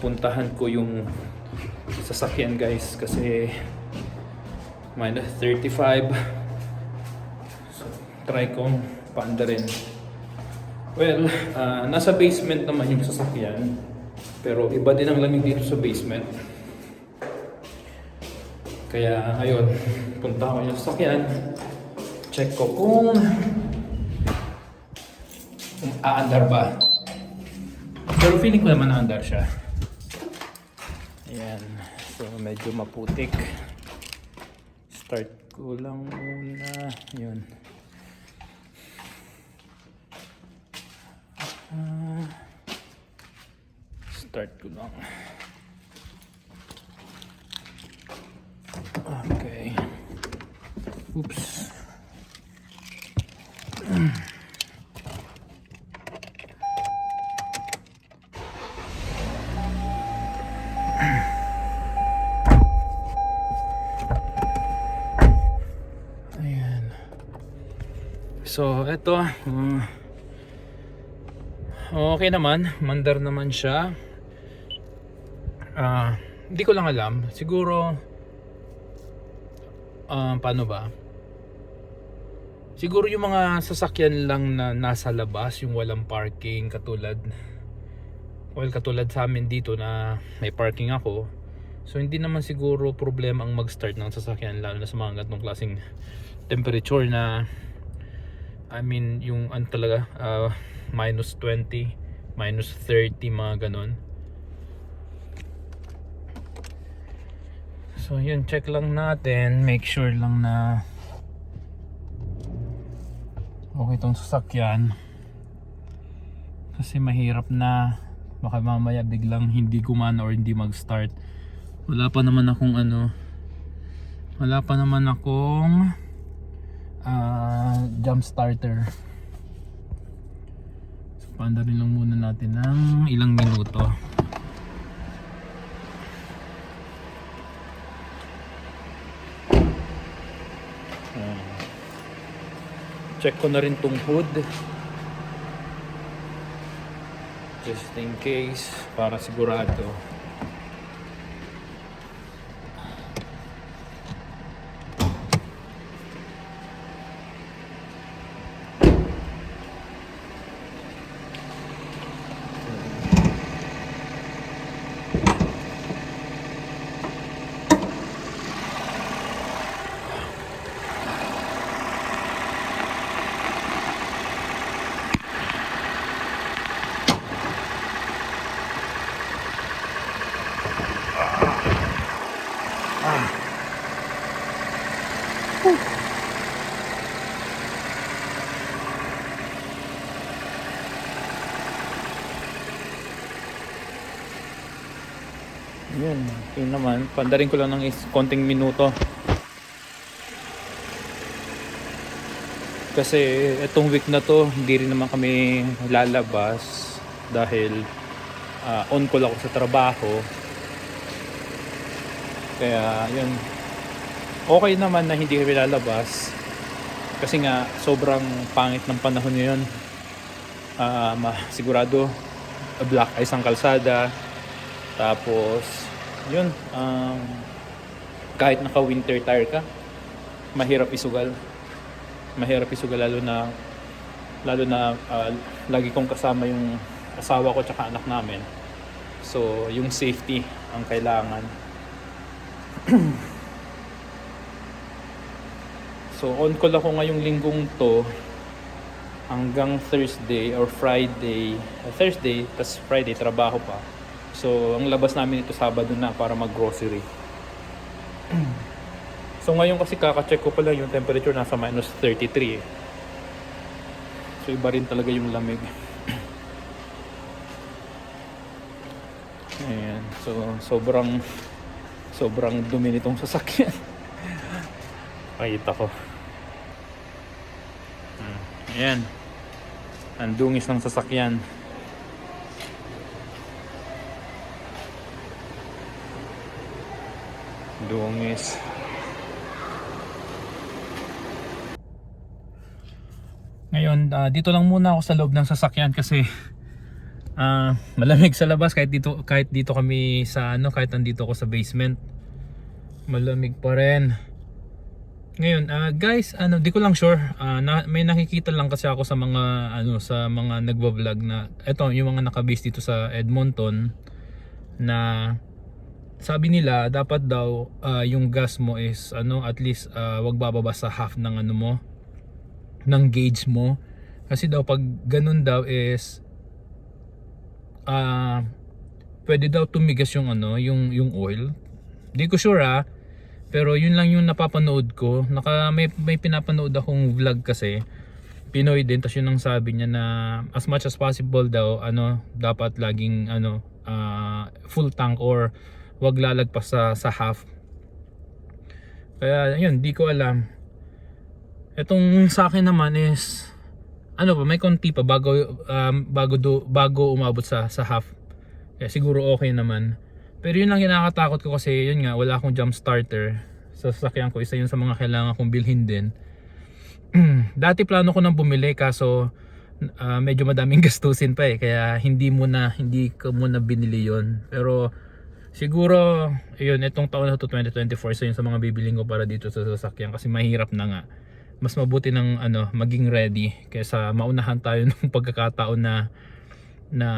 pupuntahan ko yung sasakyan guys kasi minus 35. So try kong paanda rin. Well, nasa basement naman yung sasakyan, pero iba din ang lamig dito sa basement. Kaya ayun, punta ko yung sasakyan, check ko kung aandar ba. Pero feeling ko naman aandar siya. Ayan, so medyo maputik. Start ko lang muna. Yun. Start ko lang. Okay. Oops. Ayan. So, eto. Okay naman. Mandar naman siya. Hindi ko lang alam. Siguro paano ba? Siguro yung mga sasakyan lang na nasa labas, yung walang parking, katulad sa amin dito na may parking ako. So hindi naman siguro problema ang mag-start ng sasakyan, lalo na sa mga ganitong klaseng temperature na yung talaga minus 20, minus 30, mga ganon. So yun, check lang natin, make sure lang na okay itong sasakyan, kasi mahirap na baka mamaya biglang hindi gumana or hindi mag-start. Wala pa naman akong jump starter. So paanda rin lang muna natin ng ilang minuto. Check ko na rin tong hood just in case, para sigurado. Yun, yun naman. Pandarin ko lang ng konting minuto. Kasi itong week na to, hindi rin naman kami lalabas dahil on call ako sa trabaho. Kaya yun, okay naman na hindi kami lalabas. Kasi nga, sobrang pangit ng panahon ngayon. Sigurado, black ice ang kalsada. Tapos yun, kahit naka winter tire ka, mahirap isugal lalo na lagi kong kasama yung asawa ko tsaka anak namin. So yung safety ang kailangan. So on call ako ngayong linggong to hanggang Thursday or Friday. Thursday tas Friday trabaho pa. So, ang labas namin ito Sabado na para mag-grocery. So, ngayon kasi kaka-check ko pala yung temperature nasa minus 33. So, iba rin talaga yung lamig. Ayan. So, sobrang dumi nitong sasakyan. Pakita ko. Ayan. Ang dungis ng sasakyan. Dungis. Ngayon, dito lang muna ako sa loob ng sasakyan kasi Malamig sa labas kahit dito kami sa ano, kahit nandito ako sa basement. Malamig pa rin. Ngayon, guys, di ko lang sure. May nakikita lang kasi ako sa mga nagvo-vlog na eto, yung mga naka-base dito sa Edmonton na sabi nila dapat daw yung gas mo is at least wag bababa sa half ng ng gauge mo. Kasi daw pag ganun daw is pwede daw tumigas yung yung oil. Di ko sure pero yun lang yung napapanood ko. May pinapanood akong vlog kasi Pinoy din, tas yun ang sabi niya na as much as possible daw dapat laging full tank or wag lalagpas sa half. Kaya yun, di ko alam. Etong sa akin naman is may konti pa bago umabot sa half. Kaya siguro okay naman. Pero yun lang kinakatakot ko kasi yun nga, wala akong jump starter sa sasakyan ko. Isa yun sa mga kailangan kong bilhin din. Dati plano ko nang bumili kaso medyo madaming gastusin pa kaya hindi ko muna binili yun. Pero siguro yun, itong taon na to 2024 so yun sa mga bibiling ko para dito sa sasakyan kasi mahirap na nga. Mas mabuti ng maging ready kaysa maunahan tayo ng pagkakataon na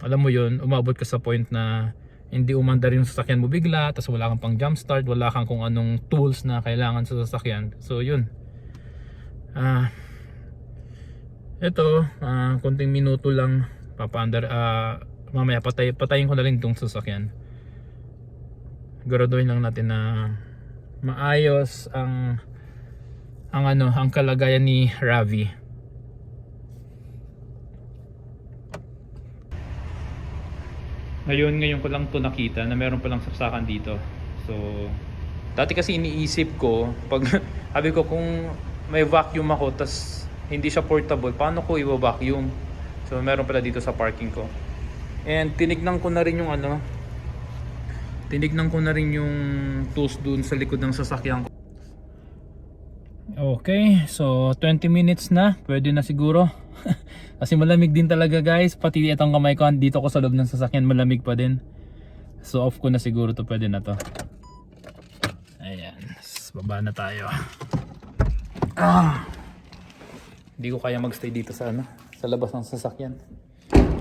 alam mo yun, umabot ka sa point na hindi umandar yung sasakyan mo bigla, tapos wala kang pang jump start, wala kang kung anong tools na kailangan sa sasakyan. So yun, ito konting minuto lang papaandar, mamaya patayin ko na rin itong sasakyan. Siguraduhin lang natin na maayos ang kalagayan ni Ravi. Ngayon ko lang to nakita na meron palang saksakan dito. So, dati kasi iniisip ko, sabi ko kung may vacuum ako tas hindi siya portable, paano ko i-vacuum? So, meron pala dito sa parking ko. And tinignan ko na rin yung tools dun sa likod ng sasakyan ko. Okay, so 20 minutes na, pwede na siguro. Kasi malamig din talaga guys, pati itong kamay ko dito ko sa loob ng sasakyan malamig pa din. So off ko na siguro to, pwede na to. Ayan, baba na tayo. Hindi ko kaya magstay dito sa labas ng sasakyan.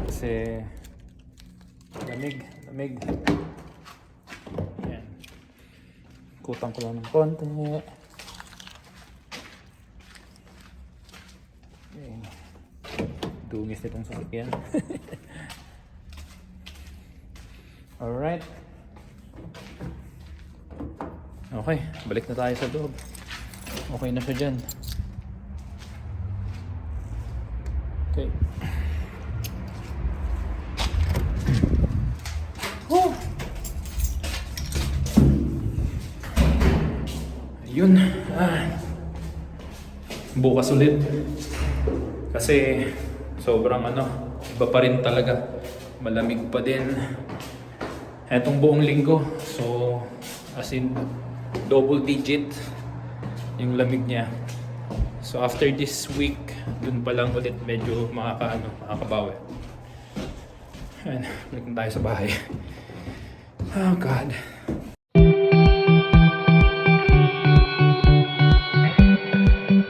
Kasi lamig. Ayan. Kutang ko lang ng konti. Dungis nitong sasakyan. Alright. Okay, balik na tayo sa loob. Okay na siya dyan. Okay. Ayun. Bukas ulit. Kasi sobrang iba pa rin talaga. Malamig pa din. Etong buong linggo. So, as in, double digit yung lamig niya. So, after this week, dun pa lang ulit medyo makakabawi. Ayan, balik na tayo sa bahay. Oh God.